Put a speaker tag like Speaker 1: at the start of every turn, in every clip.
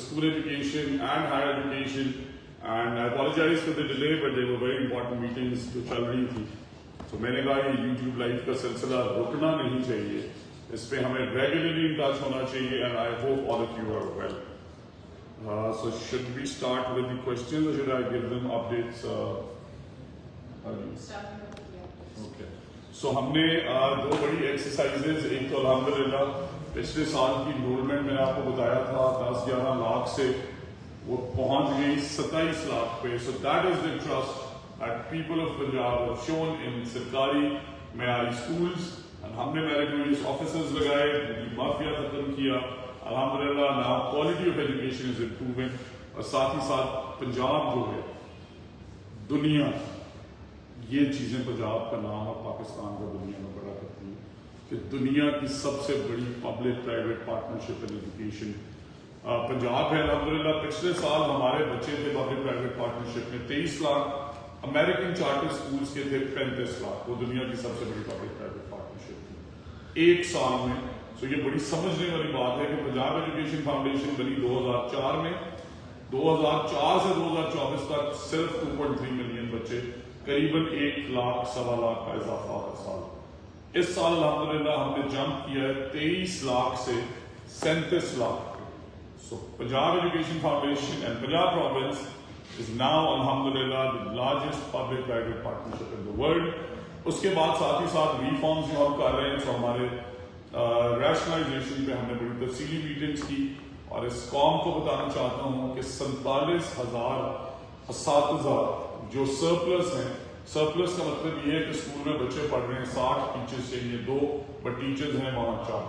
Speaker 1: school education and higher education. And I apologize for the delay, but they were very important meetings جو چل رہی تھی. So میں نے کہا یہ YouTube لائف کا سلسلہ رکنا نہیں چاہیے, اس پہ ہمیں ریگولرلی ان ٹچ ہونا چاہیے. And I hope all of you are well. So should we start with the questions or should I give them updates? Okay. So ہم نے دو بڑی ایکسرسائزز, ایک تو الحمدللہ پچھلے سال کی انرولمنٹ میں نے آپ کو بتایا تھا 10-11 لاکھ سے وہ پہنچ گئی 27 لاکھ پہ. So that is the trust that people of Punjab have shown in سرکاری معیاری schools. ہم نے میریٹوریس آفیسرز لگائے, مافیا ختم کیا. الحمدللہ now quality of education is improving. اور ساتھ ہی ساتھ پنجاب جو ہے دنیا, یہ چیزیں پنجاب کا نام اور پاکستان کا دنیا میں بڑا کرتی ہیں کہ دنیا کی سب سے بڑی public private partnership in education Punjab ہے. الحمدللہ پچھلے سال ہمارے بچے تھے پبلک پرائیویٹ پارٹنرشپ میں 23 لاکھ, امریکن چارٹر اسکولس کے تھے 35 لاکھ. وہ دنیا کی سب سے بڑی پبلک پرائیویٹ پارٹنرشپ تھی ایک سال میں. سو یہ بڑی سمجھنے والی بات ہے کہ پنجاب ایجوکیشن فاؤنڈیشن بنی 2004 میں. 2004 سے 2024 تک صرف 2.3 ملین بچے, قریباً 1 لاکھ سوا لاکھ کا اضافہ ہر سال. اس سال الحمدللہ ہم نے جمپ کیا ہے 23 لاکھ سے 37 lakh. So Punjab Education Foundation and Punjab Province is now alhamdulillah the largest public private partnership in the world. اس کے بعد ساتھ ہی ساتھ ریفارمز جو ہم کر رہے ہیں, سو ہمارے ریشنلائزیشن پہ ہم نے بڑی تفصیلی میٹنگز کی. اور اس قوم کو بتانا چاہتا ہوں کہ 47,000 اساتذہ جو سرپلس ہیں, سرپلس کا مطلب یہ ہے کہ اسکول میں بچے پڑھ رہے ہیں 60 ٹیچرز چاہیے 2, بٹ ٹیچرز ہیں وہاں 4.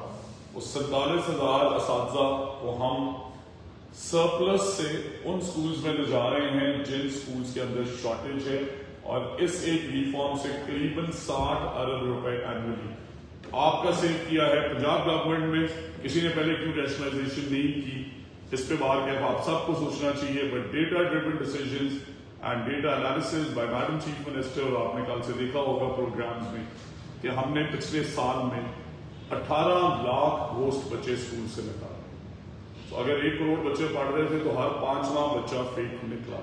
Speaker 1: وہ 47,000 اساتذہ کو ہم سرپلس سے ان سکولز میں لے جا رہے ہیں جن سکولز کے اندر شارٹیج ہے, اور اس ایک ریفارم سے قریباً 60 ارب روپے اینولی آپ کا سیو کیا ہے. پنجاب گورنمنٹ میں کسی نے پہلے کیوں ریشنلائزیشن نہیں کی, اس پہ بار کہ آپ سب کو سوچنا چاہیے. But data driven decisions and data analysis by madam chief minister, اور آپ نے کل سے دیکھا ہوگا پروگرامز میں کہ ہم نے پچھلے سال میں 18 لاکھ گھوسٹ بچے اسکول سے نکالے. تو اگر 1 کروڑ بچے پڑھ رہے تھے تو ہر 5واں بچہ فیک نکلا.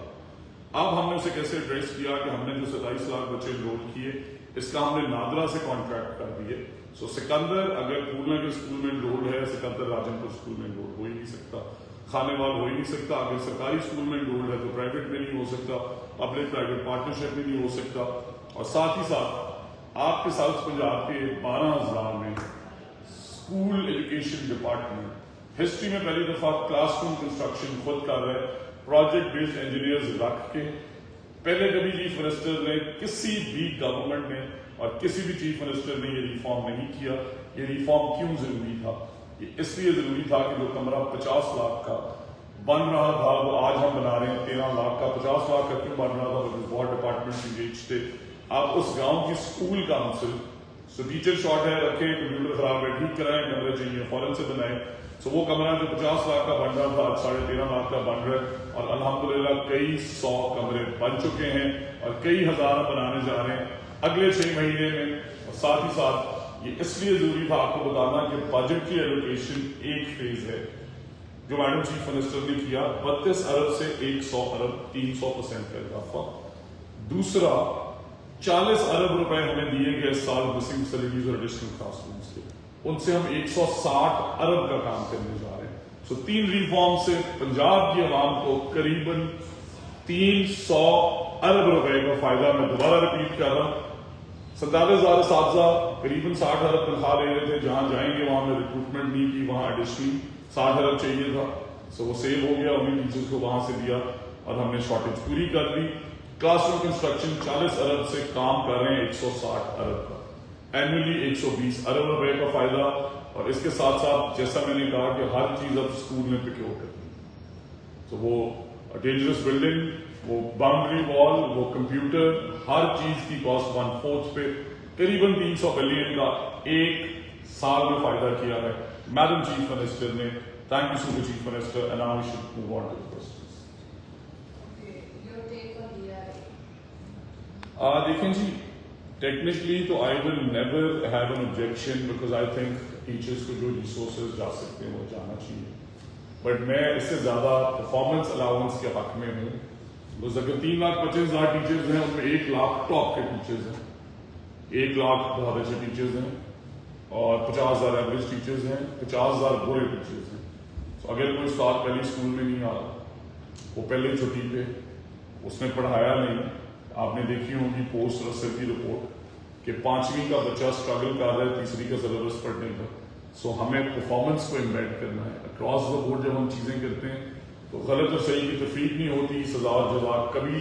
Speaker 1: اب ہم نے اسے کیسے ایڈریس کیا کہ ہم نے جو 27 لاکھ بچے انرول کیے, اس کا ہم نے نادرا سے کانٹریکٹ کر دیے. سو سکندر اگر پورنا کے اسکول میں انرول ہے, سکندر راجن پور اسکول میں انرول ہو ہی نہیں سکتا, خانے وال ہو ہی نہیں سکتا. اگر سرکاری اسکول میں انرول ہے تو پرائیویٹ میں نہیں ہو سکتا, پبلک پرائیویٹ پارٹنرشپ میں نہیں ہو سکتا. اور ساتھ ہی ساتھ آپ کے ساؤتھ پنجاب کے 12 اضلاع میں اسکول ایجوکیشن ڈپارٹمنٹ ہسٹری میں پہلی دفعہ کلاس روم کنسٹرکشن خود کر رہے, پروجیکٹ بیسڈ انجینئرز رکھ کے. پہلے کبھی چیف منسٹر نے, کسی بھی گورنمنٹ نے اور کسی بھی چیف منسٹر نے یہ ریفارم نہیں کیا. یہ ریفارم کیوں ضروری تھا؟ یہ اس لیے ضروری تھا کہ جو کمرہ 50 لاکھ کا بن رہا تھا وہ آج ہم بنا رہے ہیں 13 لاکھ کا. 50 لاکھ کا کیوں بن رہا تھا؟ بہت ڈپارٹمنٹ انگیج تھے. آپ اس گاؤں کی اسکول کاؤنسل, سو ٹیچر شارٹ ہے رکھیں, کمپیوٹر خراب ہے ٹھیک کرائیں, کمرے چاہیے فوراً سے بنائیں. سو وہ کمرہ جو 50 لاکھ کا بن رہا تھا آج 13.5 لاکھ کا بن رہا ہے, اور الحمدللہ کئی 100 کمرے بن چکے ہیں اور کئی ہزار بنانے جا رہے ہیں اگلے 6 مہینے میں. اور ساتھ ہی ساتھ یہ اس لیے ضروری تھا آپ کو بتانا کہ بجٹ کی ایلوکیشن ایک فیز ہے جو میڈم چیف منسٹر نے کیا, 32 ارب سے 100 ارب 300% کا اضافہ. دوسرا 40 ارب روپے ہمیں دیے گئے اس سال مسنگ فیسلٹیز اور ایڈیشنل کلاس رومز کے, ان سے ہم 160 ارب کا کام کرنے جا رہے ہیں. سو 3 ریفارم سے پنجاب کی عوام کو قریباً 300 ارب روپے کا فائدہ. میں دوبارہ ریپیٹ کر رہا ہوں, 47,000 اساتذہ قریباً 60 ارب تنخواہ لے رہے تھے, جہاں جائیں گے وہاں میں ریکروٹمنٹ نہیں کی, وہاں ایڈیشنل 60 ارب چاہیے تھا. سو وہ سیو ہو گیا, انہیں ٹیچرس کو وہاں سے دیا اور ہم نے شارٹیج پوری کر دی. کلاس روم کنسٹرکشن 40 ارب سے کام کر رہے ہیں 160 ارب کا, اینولی 120 ارب روپے کا فائدہ. اور اس کے ساتھ ساتھ جیسا میں نے کہا کہ ہر چیز اب اسکول میں پروکیور کرنی ہے. تو وہ ڈینجرس بلڈنگ, وہ باؤنڈری وال, وہ کمپیوٹر, ہر چیز کی کاسٹ 1/4 پہ قریباً 300 بلین کا ایک سال میں فائدہ کیا ہے میڈم چیف منسٹر نے. Thank you so much chief minister, and now we should move on to the questions. دیکھیں جی, ٹیکنیکلی تو I will never have an objection, because I think teachers کو جو ریسورسز جا سکتے ہیں وہ جانا چاہیے. بٹ میں اس سے زیادہ پرفارمنس الاؤنس کے حق میں ہوں. بس اگر 3,25,000 ٹیچرز ہیں ان میں 1 لاکھ ٹاپ کے ٹیچرز ہیں, 1 لاکھ بہت اچھے ٹیچرز ہیں, اور 50,000 ایوریج ٹیچرز ہیں, 50,000 برے ٹیچرز ہیں. تو اگر کوئی استاد پہلی اسکول میں نہیں آ رہا, وہ پہلے چھٹی پہ, اس نے پڑھایا نہیں, آپ نے دیکھی ہوگی پوسٹ رسل کی رپورٹ کہ 5ویں کا بچہ اسٹرگل کر رہا ہے 3ری کا سلیبس پڑھنے کا. سو ہمیں پرفارمنس کو امبیڈ کرنا ہے اکراس دا بورڈ. جب ہم چیزیں کرتے ہیں تو غلط اور صحیح کی تفریق نہیں ہوتی, سزا اور جزا کبھی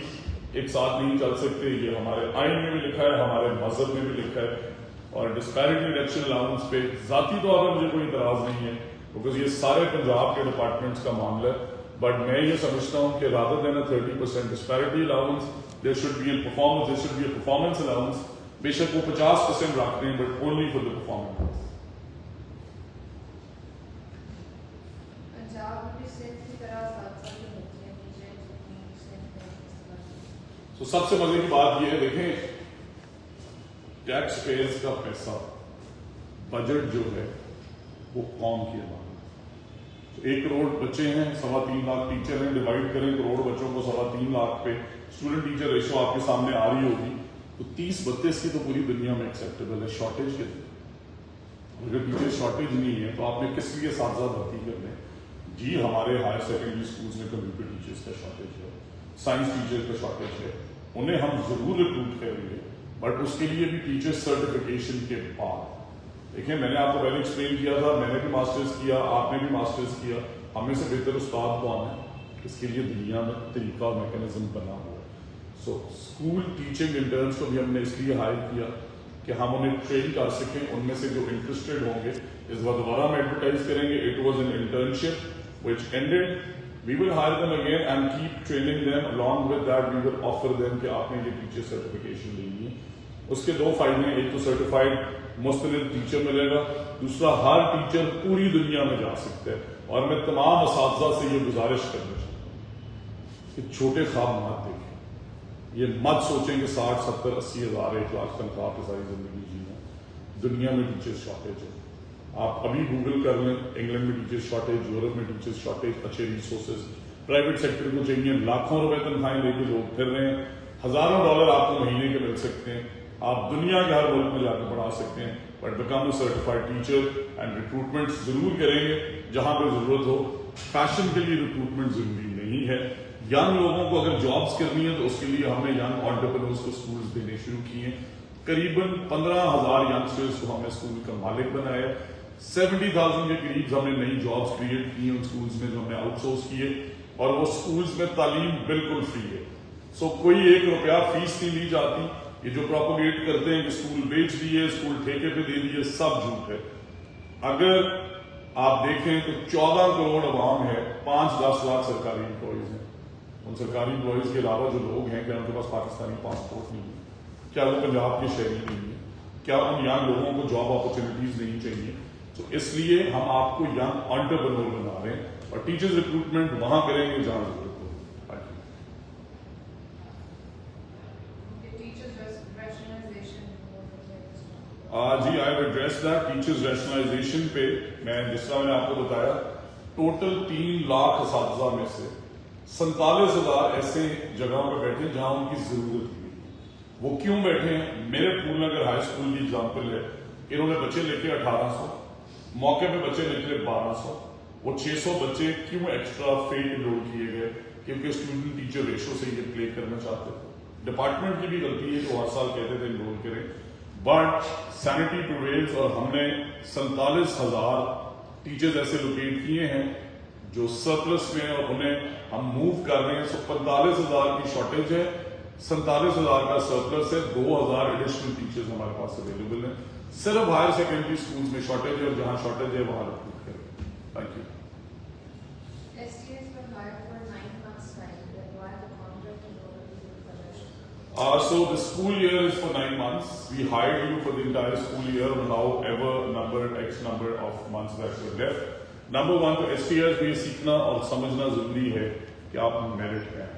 Speaker 1: ایک ساتھ نہیں چل سکتے. یہ ہمارے آئین میں بھی لکھا ہے, ہمارے مذہب میں بھی لکھا ہے. اور ڈسپیرٹی ریڈکشن الاؤنس پہ ذاتی طور پر مجھے کوئی اعتراض نہیں ہے, بیکاز یہ سارے پنجاب کے ڈپارٹمنٹس کا معاملہ ہے. بٹ میں یہ سمجھتا ہوں کہ rather than 30% disparity allowance, there should be a performance, there should be a performance allowance. بے شک وہ 50% رکھتے ہیں, but only for the performance. تو سب سے مزے کی بات یہ ہے, دیکھیں ٹیکس پیئرز کا پیسہ, بجٹ جو ہے وہ قوم کی عوام ہے. 1 کروڑ بچے ہیں, 3.25 لاکھ ٹیچر ہیں, ڈیوائڈ کریں کروڑ بچوں کو 3.25 لاکھ پہ, اسٹوڈنٹ ٹیچر ریشو آپ کے سامنے آ رہی ہوگی, تو 30-32 کی تو پوری دنیا میں ایکسیپٹیبل ہے. شارٹیج کے اگر ٹیچر شارٹیج نہیں ہے تو آپ نے کس لیے اساتذہ بھرتی کرنے. جی ہمارے ہائر سیکنڈری اسکولس میں کمپیوٹر ٹیچرس کا شارٹیج ہے, سائنس ٹیچر کا شارٹیج ہے, انہیں ہم ضرور ریکروٹ کریں گے, بٹ اس کے لیے بھی ٹیچر سرٹیفکیشن کے بعد. دیکھیں میں نے آپ کو پہلے ایکسپلین کیا تھا, میں نے بھی ماسٹرز کیا, آپ نے بھی ماسٹرز کیا, ہمیں سے بہتر استاد کون ہے, اس کے لیے دنیا میں طریقہ اور میکینزم بنا ہوا ہے. سو اسکول ٹیچنگ انٹرنس کو بھی ہم نے اس لیے ہائر کیا کہ ہم انہیں ٹرین کر سکیں. ان میں سے جو انٹرسٹیڈ ہوں گے اس بار دوبارہ ہم ایڈورٹائز کریں گے. It was an internship which ended. We will hire them again and keep training them. Along with that we will offer them کہ آپ نے یہ ٹیچر سرٹیفکیشن لینی ہے. اس کے 2 فائدے ہیں, ایک تو سرٹیفائڈ مستند ٹیچر ملے گا, دوسرا ہر ٹیچر پوری دنیا میں جا سکتا ہے. اور میں تمام اساتذہ سے یہ گزارش کرنا چاہتا ہوں کہ چھوٹے خواب مت دیکھیں, یہ مت سوچیں کہ 60, 70, 80 ہزار 1 لاکھ تنخواہ پہ ساری زندگی جینا. دنیا میں ٹیچر شارٹیج ہے, آپ ابھی گوگل کر لیں, انگلینڈ میں ٹیچر شارٹیج, یورپ میں ٹیچر شارٹیج, اچھے ریسورسز. پرائیویٹ سیکٹر کو چاہیے, لاکھوں روپے تنخواہیں لے کے لوگ پھر رہے ہیں, ہزاروں ڈالر آپ کو مہینے کے مل سکتے ہیں, آپ دنیا کے ہر ملک میں جا کے پڑھا سکتے ہیں. But become a certified teacher and recruitment ضرور کریں گے جہاں پہ ضرورت ہو. فیشن کے لیے ریکروٹمنٹ ضروری نہیں ہے. ینگ لوگوں کو اگر جابس کرنی ہے تو اس کے لیے ہم نے ینگ انٹرپرینورز کو اسکولز دینے شروع کیے ہیں. قریباً 15,000 ینگسٹرز کو ہم نے اسکول کا مالک بنایا. 70,000 کے قریب ہم نے نئی جابس کریٹ کی ہیں ان اسکولز میں جو ہم نے آؤٹ سورس کیے, اور وہ اسکولز میں تعلیم بالکل فری ہے. سو کوئی 1 روپیہ فیس نہیں لی جاتی. یہ جو پروپوگیٹ کرتے ہیں کہ اسکول بیچ دیے, اسکول ٹھیکے پہ دے دیے, سب جھوٹ ہے. اگر آپ دیکھیں تو 14 کروڑ عوام ہے, 5-10 لاکھ سرکاری امپلائیز ہیں. ان سرکاری امپلائیز کے علاوہ جو لوگ ہیں کیا ان کے پاس پاکستانی پاسپورٹ نہیں ہے, کیا وہ پنجاب کے شہری نہیں ہیں, کیا ان ینگ لوگوں کو جاب اپرچونیٹیز نہیں چاہیے. تو اس لیے ہم آپ کو ینگ انٹرپرینور بنا رہے ہیں, اور ٹیچرز ریکروٹمنٹ وہاں کریں گے جہاں ضرورت ہو. جی I have address that. Teachers rationalisation پہ میں جس طرح میں نے آپ کو بتایا, ٹوٹل 3 لاکھ اساتذہ میں سے 47,000 ایسے جگہوں پہ بیٹھے جہاں ان کی ضرورت تھی. وہ کیوں بیٹھے ہیں؟ میرے پور میں اگر ہائی اسکول کی اگزامپل ہے, انہوں نے بچے لے کے 1800, موقع پہ بچے نکلے 1200. وہ 600 بچے کیوں ایکسٹرا فیل انرول کیے گئے؟ کیونکہ اسٹوڈنٹ ٹیچر ریشو سے یہ پلے کرنا چاہتے تھے. ڈپارٹمنٹ کی بھی غلطی ہے کہ وہ ہر سال کہتے تھے انرول کریں, بٹ سینٹی پرویلز, اور ہم نے 47,000 ٹیچرز ایسے لوکیٹ کیے ہیں جو سرپلس میں, اور انہیں ہم موو کر رہے ہیں. سو 45,000 کی شارٹیج ہے, 47,000 کا سرپلس ہے, 2,000 ایڈیشنل ٹیچرز ہمارے پاس اویلیبل ہیں. صرف ہائر سیکنڈری اسکولز میں شارٹیج ہے, اور جہاں شارٹیج ہے وہاں ریکروٹ کریں. Thank you. So the school year is for 9 months. We hired you for the entire school year, however X number of months that were left. Number 1 تو STIs بھی سیکھنا اور سمجھنا ضروری ہے کہ آپ میرٹ پہ ہیں,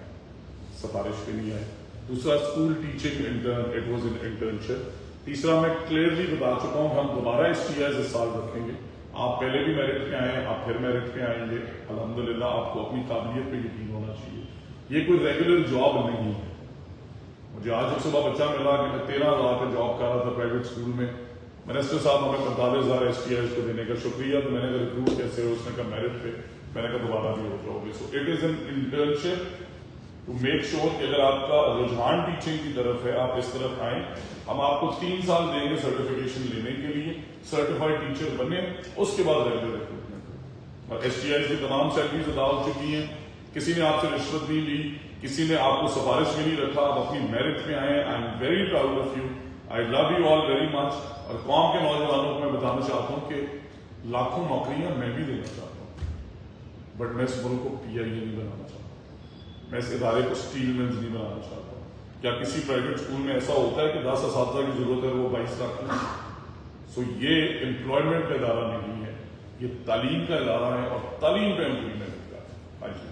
Speaker 1: سفارش پہ نہیں ہے. دوسرا school teaching intern, it was an internship. تیسرا میں کلیئرلی بتا چکا ہوں ہم دوبارہ STIs اس سال رکھیں گے. آپ پہلے بھی میرٹ پہ آئے ہیں, آپ پھر میرٹ پہ آئیں گے. الحمدللہ آپ کو اپنی قابلیت پہ یقین ہونا چاہیے. یہ کوئی ریگولر جاب نہیں ہے. مجھے آج ایک صبح بچہ ملا کہ میں 13,000 پہ جاب کر رہا تھا پرائیویٹ اسکول میں. منسٹر صاحب ہمیں 45,000 STIs کو دینے کا شکریہ. تو میں نے کہا ریکروٹ کیسے ہو؟ اس نے کہا میرٹ پہ. میں نے کہا دوبارہ بھی ہو جاؤ گے. So it is an internship to make sure کہ اگر آپ کا رجحان ٹیچنگ کی طرف ہے, آپ اس طرف آئیں. ہم آپ کو 3 سال دیں گے سرٹیفکیشن لینے کے لیے, سرٹیفائڈ ٹیچر بنے, اس کے بعد ریگولر ریکروٹمنٹ. اور STIs کی تمام سیلریز ادا ہو چکی ہیں. کسی نے آپ سے رشوت نہیں لی, کسی نے آپ کو سفارش میں نہیں رکھا. آپ اپنی میرٹ میں آئے. I am very proud of you. I love you all very much. اور قوم کے نوجوانوں کو میں بتانا چاہتا ہوں کہ لاکھوں نوکریاں میں بھی دینا چاہتا ہوں, بٹ میں اس ملک کو PIA نہیں بنانا چاہتا. میں اس ادارے کو اسٹیل ملز نہیں بنانا چاہتا. کیا کسی پرائیویٹ اسکول میں ایسا ہوتا ہے کہ 10 اساتذہ کی ضرورت ہے وہ 22 لاکھ کی؟ سو یہ امپلائمنٹ کا ادارہ نہیں ہے, یہ تعلیم کا ادارہ ہے, اور تعلیم پہ امپلیمنٹ کا ہے. Thank you.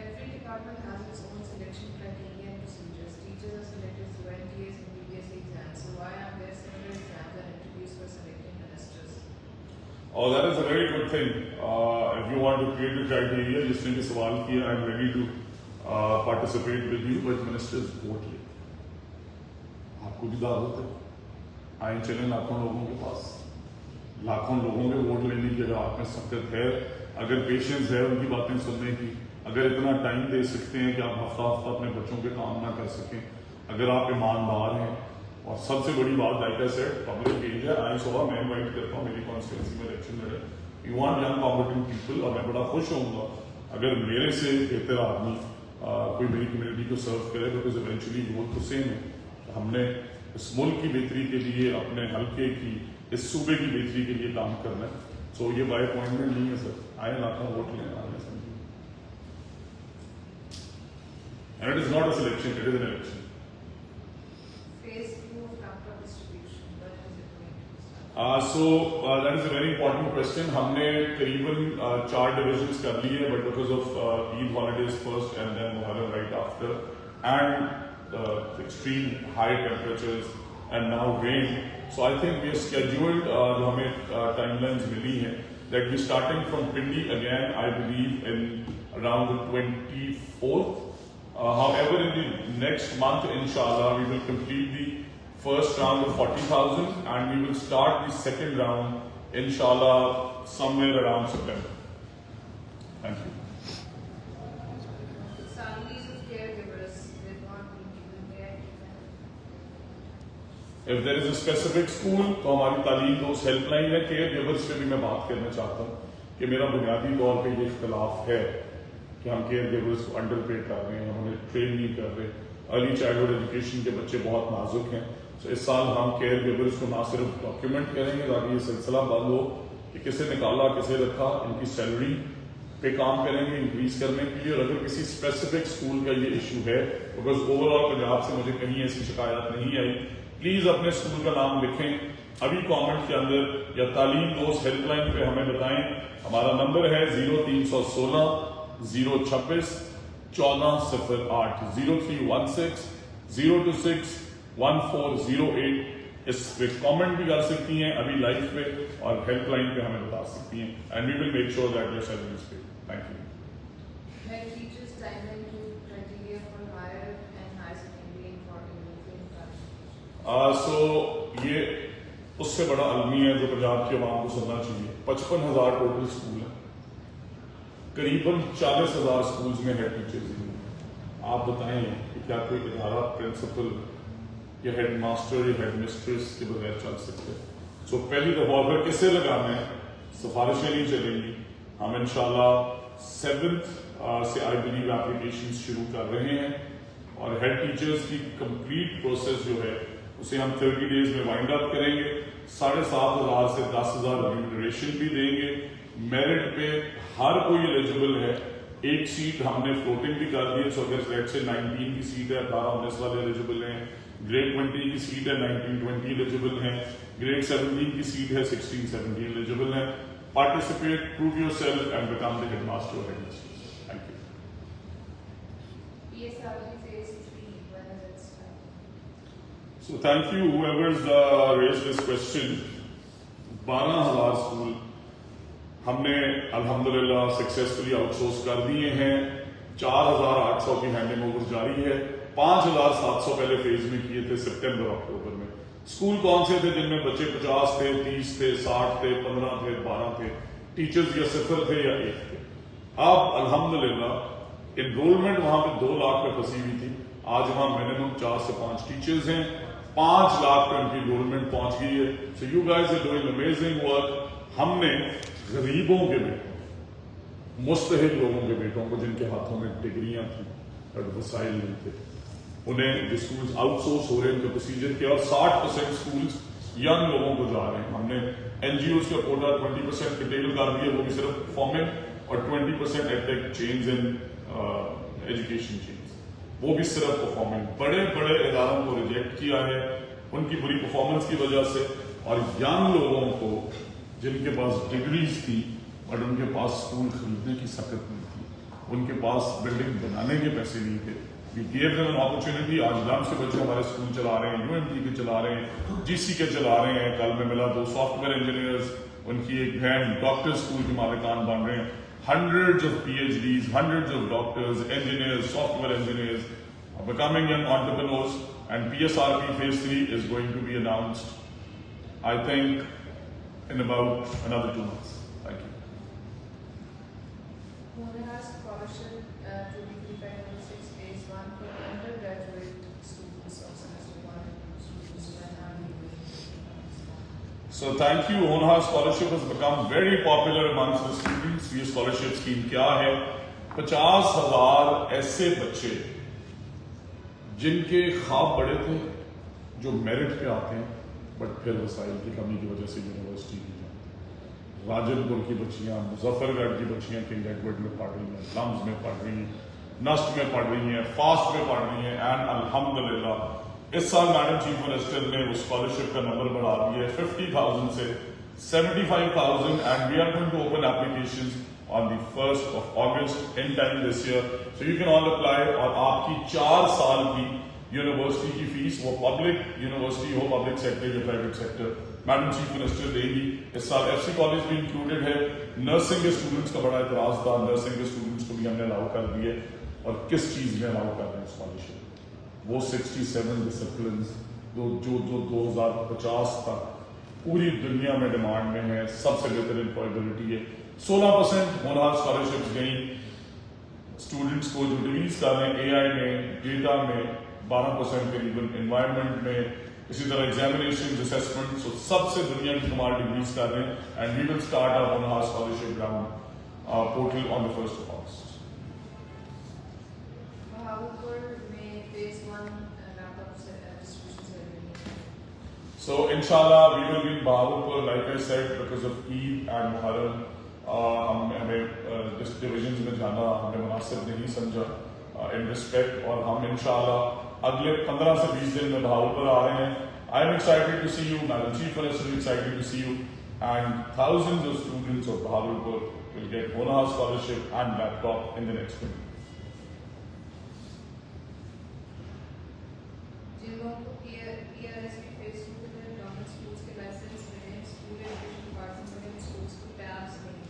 Speaker 2: Every department has its own selection criteria and procedures. Teachers are selected through NTAs and PPSC exams. So why aren't there separate exams and interviews for selecting ministers?
Speaker 1: Oh, that is a very good thing. If you want to create a criteria, جس نے بھی سوال کیا, I am ready to participate with you, but ministers vote لے. آپ کو بھی دعوت ہے, آئیں چلیں لاکھوں لوگوں کے پاس. لاکھوں لوگوں کے ووٹ لینے کی اگر آپ میں سخت ہے, اگر پیشنس ہے ان کی باتیں سننے کی, اگر اتنا ٹائم دے سکتے ہیں کہ آپ ہفتہ ہفتہ اپنے بچوں کے کام نہ کر سکیں, اگر آپ ایماندار ہیں, اور سب سے بڑی بات like I said public edge ہے. آئیں صبح میں انوائٹ کرتا ہوں, میری کانسٹیٹوینسی میں الیکشن لڑے. You want young competent people, اور میں بڑا خوش ہوں گا اگر میرے سے بہتر آدمی کوئی میری کمیونٹی کو سرو کرے, بیکاز ایونچولی گول تو سیم ہے. ہم نے اس ملک کی بہتری کے لیے, اپنے حلقے کی, اس صوبے کی بہتری کے لیے کام کرنا ہے. سو یہ بائی اپوائنٹمنٹ نہیں ہے سر, آئیں لاکھوں ووٹ لیں. And it is not a selection, it is an election.
Speaker 2: Phase 2 of laptop distribution. When is it going to start?
Speaker 1: That is a very important question. ہم نے قریباً 4 divisions کر لی ہے, but because of Eid holidays first and then Muharram right after, and extreme high temperatures and now rain, so I think we are scheduled, جو ہمیں timelines ملی ہیں, that we starting from Pindi again, I believe in around the 24th. However, in the next month, inshallah, we will complete the first round of 40,000 and we will start the second round, inshallah, somewhere around September. Thank you.
Speaker 2: Salaries of caregivers will not be given there.
Speaker 1: If there is a specific school, تو ہماری تعلیم تو اس help line ہے. Care givers پہ بھی میں بات کرنا چاہتا ہوں کہ میرا بنیادی طور پہ یہ اختلاف ہے کہ ہم کیئر گیورس کو انڈر پے کر رہے ہیں, ہم انہیں ٹرین نہیں کر رہے. ارلی چائلڈہڈ ایجوکیشن کے بچے بہت نازک ہیں. سو اس سال ہم کیئر گیورس کو نہ صرف ڈاکیومنٹ کریں گے تاکہ یہ سلسلہ بند ہو کہ کسے نکالا کسے رکھا, ان کی سیلری پہ کام کریں گے انکریز کرنے کے لیے. اور اگر کسی اسپیسیفک اسکول کا یہ ایشو ہے, بیکاز اوور آل پنجاب سے مجھے کہیں ایسی شکایت نہیں آئی, پلیز اپنے اسکول کا نام لکھیں ابھی کامنٹ کے اندر, یا تعلیم دوست ہیلپ لائن پہ ہمیں بتائیں. ہمارا نمبر ہے 0316 026 1408 0316 026 1408. اس پہ کامنٹ بھی کر سکتی ہیں ابھی لائف پہ, اور ہیلپ لائن پہ ہمیں بتا سکتی ہیں, and we will make sure that your salary is paid. Thank you.
Speaker 2: Head teachers timeline to criteria for higher and higher secondary and for classification.
Speaker 1: سو یہ اس سے بڑا المی ہے جو پنجاب کے عوام کو سننا چاہیے. 55,000 ٹوٹل اسکول ہیں, قریباً 40,000 اسکولس میں ہیڈ ٹیچرز ہیں. آپ بتائیں کہ کیا کوئی ادارہ پرنسپل یا ہیڈ ماسٹر یا ہیڈ مسٹریس کے بغیر چل سکتے؟ سو پہلی ریوالور کس سے لگانا ہے, سفارشیں نہیں چلیں گی. ہم انشاءاللہ 7th سے آئی بلیو اپلیکیشن شروع کر رہے ہیں, اور ہیڈ ٹیچرز کی کمپلیٹ پروسیس جو ہے اسے ہم 30 days میں وائنڈ اپ کریں گے. 7,500 سے 10,000 ریمونریشن بھی دیں گے. میرٹ پہ ہر کوئی ایلیجیبل ہے. ایک سیٹ ہم نے فلوٹنگ بھی کر دی ہے. سو اگر لیٹ سے 19 کی سیٹ ہے, 18-19 والے ایلیجیبل ہیں. گریڈ 20 کی سیٹ ہے, 19-20 ایلیجیبل ہیں. گریڈ 17 کی سیٹ ہے, 16-17 ایلیجیبل ہیں. Participate, prove yourself and become the headmaster اور headmistress. Thank you.
Speaker 2: PSRG phase 3, when does it start?
Speaker 1: So thank you whoever's raised this question. 12,000 school ہم نے الحمدللہ successfully out source کر دیے ہیں. 4,800 کی handing over جاری ہے. 5,700 پہلے فیز میں کیے تھے سپٹمبر اکتوبر میں. اسکول کون سے تھے جن میں بچے 50 تھے, 30 تھے, 60 تھے, 15 تھے, 12 تھے, ٹیچرز یا 0 تھے یا 1 تھے. اب الحمدللہ انرولمنٹ وہاں پہ 2 لاکھ پہ پھنسی ہوئی تھی. آج وہاں منیمم 4 سے 5 ٹیچرز ہیں. 5 لاکھ پہ ان کی انرولمنٹ پہنچ گئی ہے. So you guys are doing amazing work. ہم نے غریبوں کے بیٹوں, مستحق لوگوں کے بیٹوں کو جن کے ہاتھوں میں ڈگریاں تھیں اور وسائل نہیں تھے, انہیں جو اسکولز آؤٹ سورس ہو رہے ہیں ان کا پروسیجر کیا, اور 60% اسکولز ینگ لوگوں کو جا رہے ہیں. ہم نے این جی اوز کا کوٹا 20% ریٹیل کر دیا, وہ بھی صرف پرفارمنگ, اور 20% ایڈٹیک چینز ان ایجوکیشن چینز, وہ بھی صرف پرفارمنگ. بڑے بڑے اداروں کو ریجیکٹ کیا ہے ان کی بری پرفارمنس کی وجہ سے, اور ینگ لوگوں کو جن کے پاس ڈگریز تھی اور ان کے پاس اسکول خریدنے کی سخت نہیں تھی, ان کے پاس بلڈنگ بنانے کے پیسے نہیں تھے, وی گیو دیم این اپرچونٹی. آج لمس کے بچے ہمارے اسکول چلا رہے ہیں, یو ایم ٹی کے چلا رہے ہیں, جی سی کے چلا رہے ہیں. کل میں ملا 2 سافٹ ویئر انجینئرز, ان کی ایک بہن ڈاکٹر اسکول کے مالکان بن رہے ہیں. Hundreds of PhDs, hundreds of doctors, engineers, software engineers becoming young entrepreneurs, and PSRP phase 3 is going to be announced, I think, in about another 2 months. Thank you.
Speaker 2: Mohan scholarship to be 3506 phase 1 for undergraduate students of semester 1 and 2 students when are we doing?
Speaker 1: So thank you. Honha scholarship has become very popular amongst the students. یہ scholarship scheme کیا ہے؟ 50,000 ایسے بچے جن کے خواب بڑے تھے, جو میرٹ پہ آتے ہیں بٹ پھر وسائل کی کمی کی وجہ سے یونیورسٹی نہیں جاتے. راجن پور کی بچیاں, مظفر گڑھ کی بچیاں کنگ ایڈورڈ میں پڑھ رہی ہیں, لمز میں پڑھ رہی ہیں, نسٹ میں پڑھ رہی ہیں, فاسٹ میں پڑھ رہی ہیں. اینڈ الحمدللہ اس سال میڈم چیف منسٹر نے وہ اسکالرشپ کا نمبر بڑھا دیا ہے 50,000 سے 75,000, and we are going to open applications on the 1st of August in time this year. So you can all apply, اور آپ کی 4 سال کی یونیورسٹی کی فیس, وہ پبلک یونیورسٹی ہو, پبلک سیکٹر یا private sector, madam chief minister دے گی. اس سال ایف سی کالج بھی انکلوڈیڈ ہے. نرسنگ کے اسٹوڈنٹس کا بڑا اعتراض تھا, نرسنگ کے اسٹوڈنٹس کو بھی ہم نے الاؤ کر دیے. اور کس چیز میں الاؤ کر رہے ہیں اسکالرشپ؟ وہ 67 ڈسپلنز جو 2050 تک پوری دنیا میں ڈیمانڈ میں ہے, سب سے بہتر امپلائبلٹی ہے. 16% ہونہار اسکالرشپس گئیں اسٹوڈنٹس کو جو ڈگریز کر رہے ہیں اے آئی میں, ڈیٹا میں, 12% قریباً انوائرمنٹ میں, اسی طرح ایگزامینیشن اسیسمنٹ. سب سے دنیا کی کمال ڈگریز کر رہے ہیں. And we will start our Honhaar scholarship ground portal on the 1st of August. So inshallah we will be in Bahawalpur, like I said, because of Eid and Muharram. ہمیں divisions میں جانا ہمیں مناسب نہیں سمجھا ان ریسپیکٹ, اور ہم انشاءاللہ اگلے 15 سے 20 دن میں بہاولپور آ رہے ہیں. I am excited to see you, Madam Chief Minister is excited to see you, and thousands of students of Bahawalpur will get Honhar scholarship and laptop in the next 20 years.
Speaker 2: جن لوگوں کو PRS کی face 2 کے تحت government schools کے licence ملے, school education department میں schools کو ٹیبس نہیں.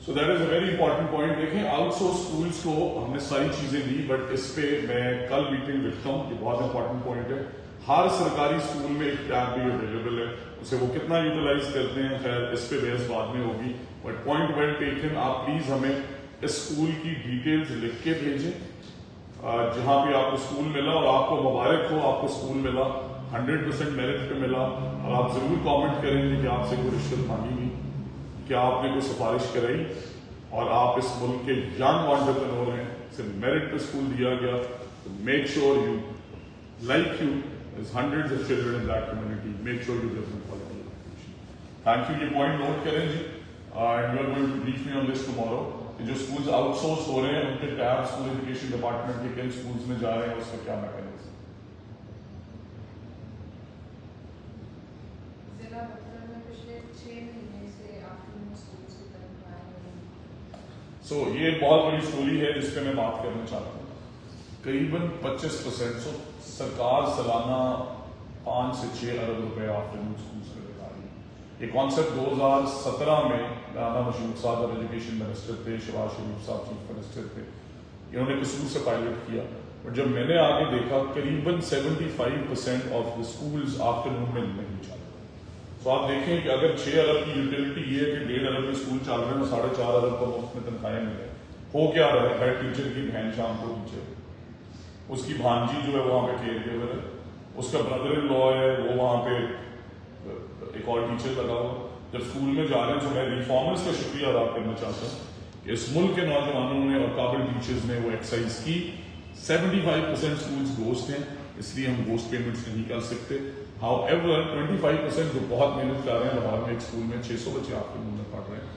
Speaker 1: So that is a very important point. دیکھیں آؤٹ سورس اسکولس کو ہم نے ساری چیزیں دی, بٹ اس پہ میں کل میٹنگ رکھتا ہوں. یہ بہت امپورٹنٹ پوائنٹ ہے. ہر سرکاری اسکول میں ایک ٹیب بھی اویلیبل ہے, اسے وہ کتنا یوٹیلائز کرتے ہیں خیر اس پہ بحث بعد میں ہوگی, بٹ پوائنٹ ویل ٹیکن. آپ پلیز ہمیں اسکول کی ڈیٹیلز لکھ کے بھیجیں جہاں بھی آپ کو اسکول ملا, اور آپ کو مبارک ہو, آپ کو اسکول ملا 100% میرٹ پہ ملا. اور آپ ضرور کامنٹ کریں گے کہ آپ سے کوئی رشوت مانگی گئی, کیا آپ نے کوئی سفارش کرائی, اور آپ اس ملک کے ینگ انٹرپرینور ہیں, اسے میرٹ پہ اسکول دیا گیا. Make sure you like you is hundreds of children in that community, make sure you give them quality education. Thank you. یہ پوائنٹ نوٹ کریں جی, and you are going to brief me on this tomorrow. جو schools outsource ہو رہے ہیں ان کے tab school education department کے کن اسکولس میں جا رہے ہیں, اس کا کیا میکینزم.
Speaker 2: ضلع بکرم میں پچھلے 6 مہینے سے آفٹرنون اسکولس کی طرف آئے ہیں.
Speaker 1: سو یہ ایک بہت بڑی اسٹوری ہے جس پہ میں بات کرنا چاہتا ہوں. قریباً 25%. سو سرکار سالانہ 5 سے 6 ارب روپے آفٹرنون اسکولس میں لگا رہی ہے. یہ کانسیپٹ 2017 میں رانا مشہور صاحب اور ایجوکیشن منسٹر تھے، شہباز شریف صاحب چیف منسٹر تھے، انہوں نے قصور سے پائلٹ کیا. اور جب میں نے آگے دیکھا قریباً 75% آف دا اسکولز آفٹرنون میں نہیں چل رہے. تو آپ دیکھیں کہ اگر 6 ارب کی یوٹیلٹی یہ ہے کہ 1.5 ارب میں اسکول چل رہے ہیں، 4.5 ارب کو مفت میں تنخواہیں ملے، ہو کیا رہا ہے؟ ہیڈ ٹیچر کی بہن شام کو ٹیچر، اس کی بھانجی جو ہے وہاں پہ کیئر گیور ہے، اس کا بردر ان لا ہے وہ وہاں پہ ایک اور ٹیچر لگا ہوا. جب اسکول میں جا رہے ہیں تو میں ریفارمرز کا شکریہ ادا کرنا چاہتا ہوں کہ اس ملک کے نوجوانوں نے اور قابل ٹیچرز نے وہ ایکسرسائز کی. 75% اسکولز گوسٹ ہیں، اس لیے ہم گوسٹ پیمنٹس نہیں کر سکتے. ہاؤ ایور 25% جو بہت محنت کر رہے ہیں، لاہور میں ایک اسکول میں 600 بچے آپ کے منہ میں پڑھ رہے ہیں،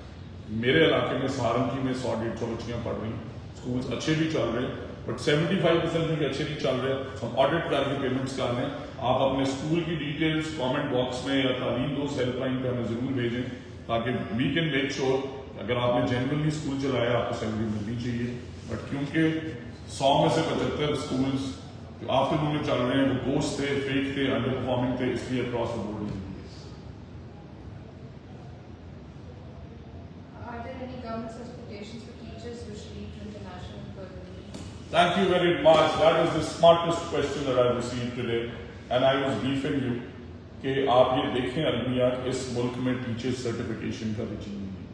Speaker 1: میرے علاقے میں سہارنپور میں 100-150 بچیاں پڑھ رہی ہیں. اسکولس اچھے بھی چل رہے ہیں، بٹ 75% جو کہ اچھے نہیں چل رہے ہیں ہم آڈٹ کر کے پیمنٹس کر رہے ہیں. آپ اپنے اسکول کی ڈیٹیلز کامنٹ باکس میں یا تعلیم دوست ہیلپ لائن پہ ہمیں ضرور بھیجیں تاکہ وی کین میک شیور اگر آپ نے جنرلی اسکول چلایا آپ کو سیلری ملنی چاہیے. بٹ کیونکہ 100 میں سے 75 اسکولس جو آفٹرنون میں چل رہے ہیں وہ گوسٹ تھے، فیک تھے، انڈر پرفارمنگ تھے، اس لیے اکراس دا بورڈ نہیں.
Speaker 2: Are there any government certifications for teachers which lead to international employability?
Speaker 1: Thank you very much. That is the smartest question that I received today. And I was briefing you کہ آپ یہ دیکھیں المیہ اس ملک میں teacher certification کا رجیم نہیں.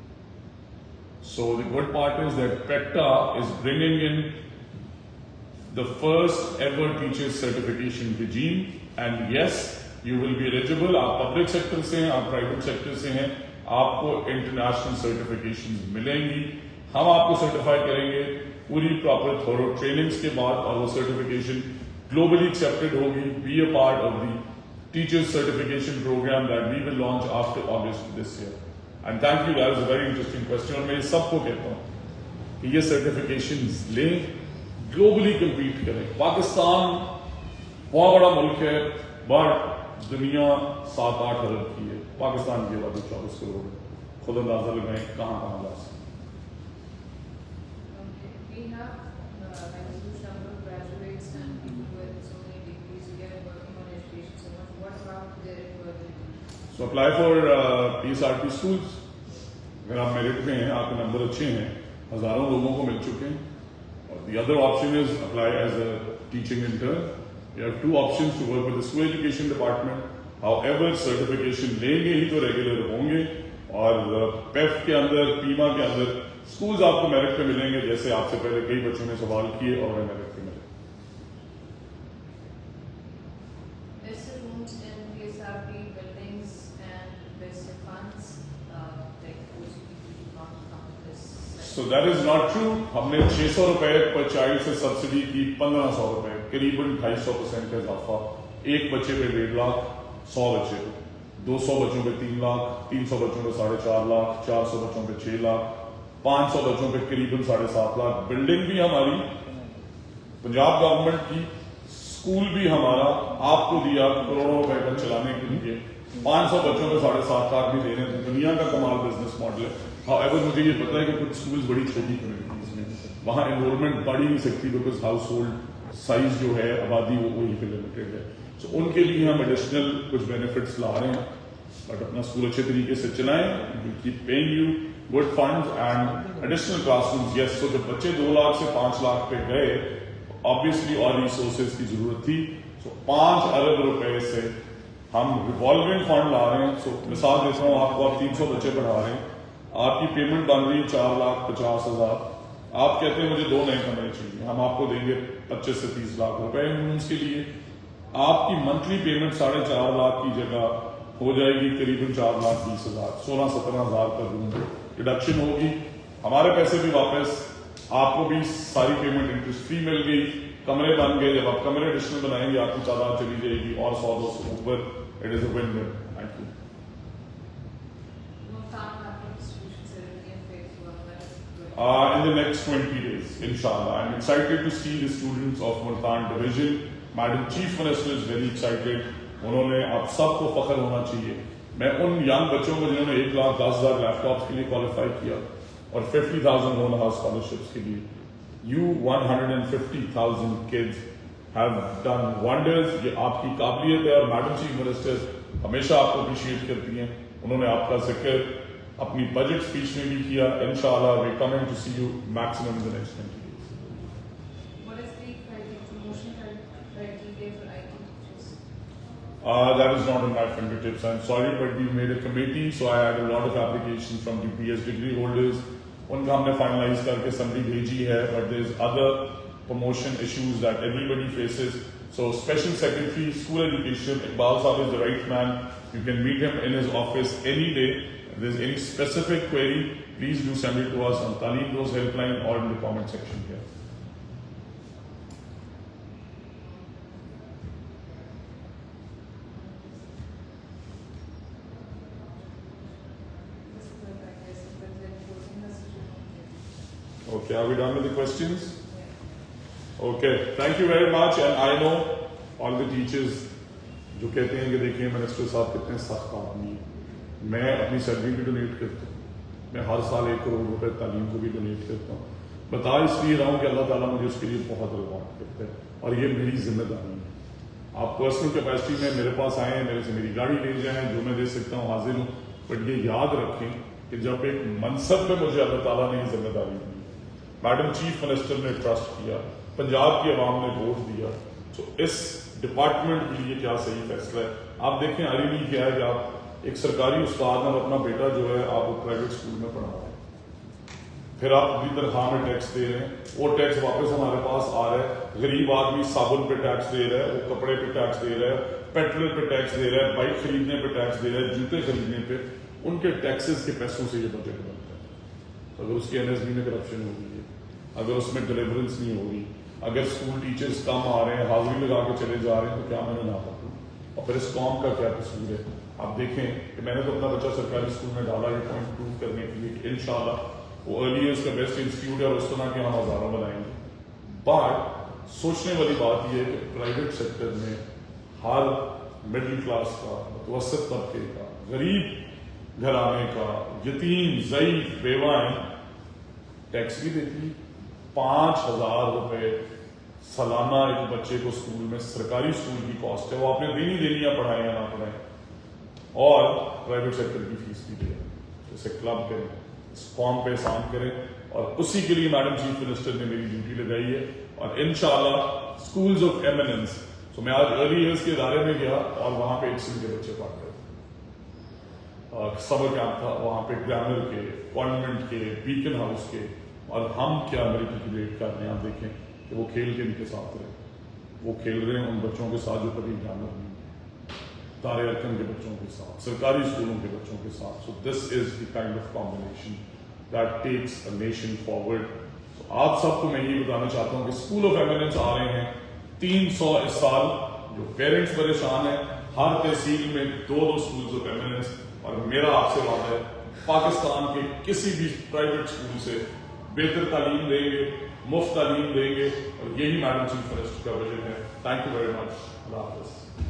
Speaker 1: So the good part is that PECTA is bringing in the first ever teacher certification regime. And yes, you will be eligible. آپ public sector سے ہیں، آپ پرائیویٹ سیکٹر سے ہیں، آپ کو انٹرنیشنل سرٹیفکیشن ملیں گی. ہم آپ کو سرٹیفائی کریں گے پوری پراپر تھورو ٹریننگز کے بعد، اور وہ سرٹیفکیشن گلوبلی ایکسیپٹڈ ہوگی. Be a part of the teacher certification programme that we will launch after August this year. And thank you, that is a very interesting question. اور میں سب کو کہتا ہوں کہ یہ سرٹیفکیشنز لیں، گلوبلی کمپیٹ کریں. پاکستان بہت بڑا ملک ہے، بٹ دنیا 7-8 ارب کی ہے، پاکستان کی آبادی 24 کروڑ ہے. خود اندازہ لگائیں کہاں کہاں جا سکتے.
Speaker 2: Okay, we have like a huge number of graduates and people with so many degrees who are working on education so much. What about their employability?
Speaker 1: So apply for PSRT schools. اگر آپ merit میں ہیں، آپ کے number اچھے ہیں، ہزاروں لوگوں کو مل چکے ہیں. اور the other option is apply as a teaching intern. You have 2 options to work with the school education department. However, certification لیں گے ہی تو ریگولر ہوں گے. اور پیف کے اندر، پیما کے اندر اسکولز آپ کو میرٹ پہ ملیں گے، جیسے آپ سے پہلے کئی بچوں نے سوال کیے اور میرٹ پہ ملے.
Speaker 2: There's rooms in PSRP buildings and there's funds like OCPP not come to this.
Speaker 1: So that is not true. ہم نے 600 روپے پر چائلڈ سے سبسڈی کی 1500 روپے، قریباً 250% کا اضافہ. ایک بچے پہ 1.5 لاکھ، 100 بچے پہ 200 بچوں پہ 3 لاکھ، 300 بچوں پہ 4.5 لاکھ، 400 بچوں پہ 6 لاکھ، 500 بچوں پہ قریباً 7.5 لاکھ. بلڈنگ بھی ہماری پنجاب گورنمنٹ کی، اسکول بھی ہمارا، آپ کو دیا کروڑوں روپے کا چلانے کے لیے. 500 بچوں پہ 7.5 لاکھ بھی دے رہے ہیں. دنیا کا کمال بزنس ماڈل ہے. However, مجھے یہ پتا ہے کہ کچھ اسکولز بڑی چھوٹی کمیونٹیز میں، وہاں انرولمنٹ بڑھ ہی نہیں سکتی بیکاز ہاؤس ہولڈ سائز جو ہے، آبادی وہ وہی پہ لمیٹیڈ ہے. سو ان کے لیے ہم ایڈیشنل کچھ بینیفٹس لا رہے ہیں. بٹ اپنا اسکول اچھے طریقے سے چلائیں. We keep paying you good funds and additional classrooms. Yes, so جب بچے 2 لاکھ سے 5 لاکھ پہ گئے، آبویسلی اور ریسورسز کی ضرورت تھی. سو 5 ارب روپے سے ہم ریوالونگ فنڈ لا رہے ہیں. سو مثال دیتا ہوں آپ کو، آپ 300 بچے پڑھا رہے ہیں، آپ کی پیمنٹ بن رہی ہے 4,50,000. آپ کہتے ہیں مجھے 2 نئے کمرے چاہیے، ہم آپ کو دیں گے 25 سے 30 لاکھ روپے رومس کے لیے. آپ کی منتھلی پیمنٹ 4.5 لاکھ کی جگہ ہو جائے گی قریباً 4,20,000، 16-17,000 کا روم ریڈکشن ہوگی. ہمارے پیسے بھی واپس، آپ کو بھی ساری پیمنٹ انٹرسٹ فری مل گئی. کمرے بن گئے، جب آپ کمرے ایڈیشنل بنائیں گے آپ کی تعداد چلی جائے گی اور 100-200 اوپر. It is a one one. Thank you. In the next 20 days, inshallah. I'm excited to see the students of Multan Division. Madam Chief Minister is very excited. انہوں نے آپ سب کو فخر ہونا چاہیے. میں ان ینگ بچوں کو جنہوں نے 1,10,000 لیپ ٹاپس کے لیے کوالیفائی کیا اور 50,000 لون ہاؤس اسکالرشپس کے لیے، you 150,000 kids have done wonders. یہ آپ کی قابلیت ہے اور میڈم چیف منسٹر ہمیشہ آپ کو اپریشیٹ کرتی ہیں. انہوں نے آپ کا ذکر اپنی بجٹ اسپیچ میں بھی کیا. انشاءاللہ we coming to see you maximum in the next 20 days.
Speaker 2: What is the promotion criteria for IT teachers?
Speaker 1: That is not in my fingertips. I'm sorry, but we made a committee, so I had a lot of applications from the PS degree holders. ان کا ہم نے finalise کر کے summary بھیجی ہے, but there is other promotion issues that everybody faces. So Special Secretary School Education Iqbal Saab is the right man. You can meet him in his office any day. If there's any specific query, please do send it to us on Talim Dost helpline or in the comment section here. Okay, are we done with the questions? Okay, thank you very much. And I know all the teachers جو کہتے ہیں کہ دیکھیں minister صاحب کتنے سخت آدمی ہیں. میں اپنی سیلری بھی ڈونیٹ کرتا ہوں. میں ہر سال 1 کروڑ روپے تعلیم کو بھی ڈونیٹ کرتا ہوں. بتا اس لیے رہا ہوں کہ اللہ تعالیٰ مجھے اس کے لیے بہت ریوارڈ کرتا ہے, اور یہ میری ذمہ داری ہے. آپ پرسنل کیپیسٹی میں میرے پاس آئیں, میرے سے میری گاڑی لے جائیں, جو میں دے سکتا ہوں حاضر ہوں. بٹ یہ یاد رکھیں کہ جب ایک منصب پہ مجھے اللہ تعالیٰ نے یہ ذمہ داری دی, میڈم چیف منسٹر نے ٹرسٹ کیا, پنجاب کی عوام نے ووٹ دیا, تو اس ڈپارٹمنٹ کے لیے کیا صحیح فیصلہ ہے. آپ دیکھیں عربی کیا ہے کہ آپ ایک سرکاری استاد اور اپنا بیٹا جو ہے آپ وہ پرائیویٹ اسکول میں پڑھا رہے ہیں, پھر آپ اپنی تنخواہ میں ٹیکس دے رہے ہیں, وہ ٹیکس واپس ہمارے پاس آ رہا ہے. غریب آدمی صابن پہ ٹیکس دے رہا ہے, وہ کپڑے پہ ٹیکس دے رہا ہے, پیٹرول پہ ٹیکس دے رہا ہے, بائک خریدنے پہ ٹیکس دے رہا ہے, جوتے خریدنے پہ. ان کے ٹیکسز کے پیسوں سے یہ بجٹ بنتا ہے. اگر اس کی NSB میں کرپشن ہوگی, اگر اس میں ڈلیورنس نہیں ہوگی, اگر اسکول ٹیچرز کم آ رہے ہیں, حاضری لگا کے چلے جا رہے ہیں, تو کیا میں نے نہ پکڑوں؟ اور پھر اس قوم کا کیا قصور ہے؟ آپ دیکھیں کہ میں نے تو اپنا بچہ سرکاری اسکول میں ڈالا یہ پوائنٹ پروو کرنے کے لیے کہ انشاءاللہ وہ ارلی ایئرس کا بیسٹ انسٹیٹیوٹ ہے, اور اس طرح کے ہم ہزاروں بنائیں گے. بٹ سوچنے والی بات یہ ہے کہ پرائیویٹ سیکٹر میں ہر مڈل کلاس کا, متوسط طبقے کا, غریب گھرانے کا, یتیم, ضعیف, بیوائیں ٹیکس بھی دیتی. 5,000 روپے سالانہ ایک بچے کو اسکول میں, سرکاری اسکول کی کاسٹ ہے, وہ آپ نے دینی ہے, پڑھائیں یا نہ پڑھائیں. اور پرائیویٹ سیکٹر کی فیس بھی دیں. اسے کلب کریں, اس قوم پہ احسان کریں, اور اسی کے لیے میڈم چیف منسٹر نے میری ڈیوٹی لگائی ہے. اور انشاءاللہ اسکولز آف ایمیننس, تو میں آج ارلی ایئرس کے ادارے میں گیا اور وہاں پہ 100 کے بچے پڑھ رہے تھے. سمر کیمپ تھا وہاں پہ, گرامر کے, کانوینٹ کے, بیکن ہاؤس کے, اور ہم کیا میٹریکولیٹ کر رہے ہیں. آپ دیکھیں کہ وہ کھیل کے ان کے ساتھ رہے, وہ کھیل رہے ہیں ان بچوں کے ساتھ جو کبھی گرامر نہیں, تارے ارکن کے بچوں کے ساتھ, سرکاری اسکولوں کے بچوں کے ساتھ. So this is the kind of combination that takes a nation forward. آپ سب کو میں یہ بتانا چاہتا ہوں کہ اسکول آف ایمیننس آ رہے ہیں 300 اس سال. جو پیرنٹس پریشان ہیں, ہر تحصیل میں 2 اسکولز آف ایمیننس, اور میرا آپ سے وعدہ ہے پاکستان کے کسی بھی پرائیویٹ اسکول سے بہتر تعلیم دیں گے, مفت تعلیم دیں گے, اور یہی میڈم چیف منسٹر کا ویژن ہے. Thank you very much. اللہ حافظ.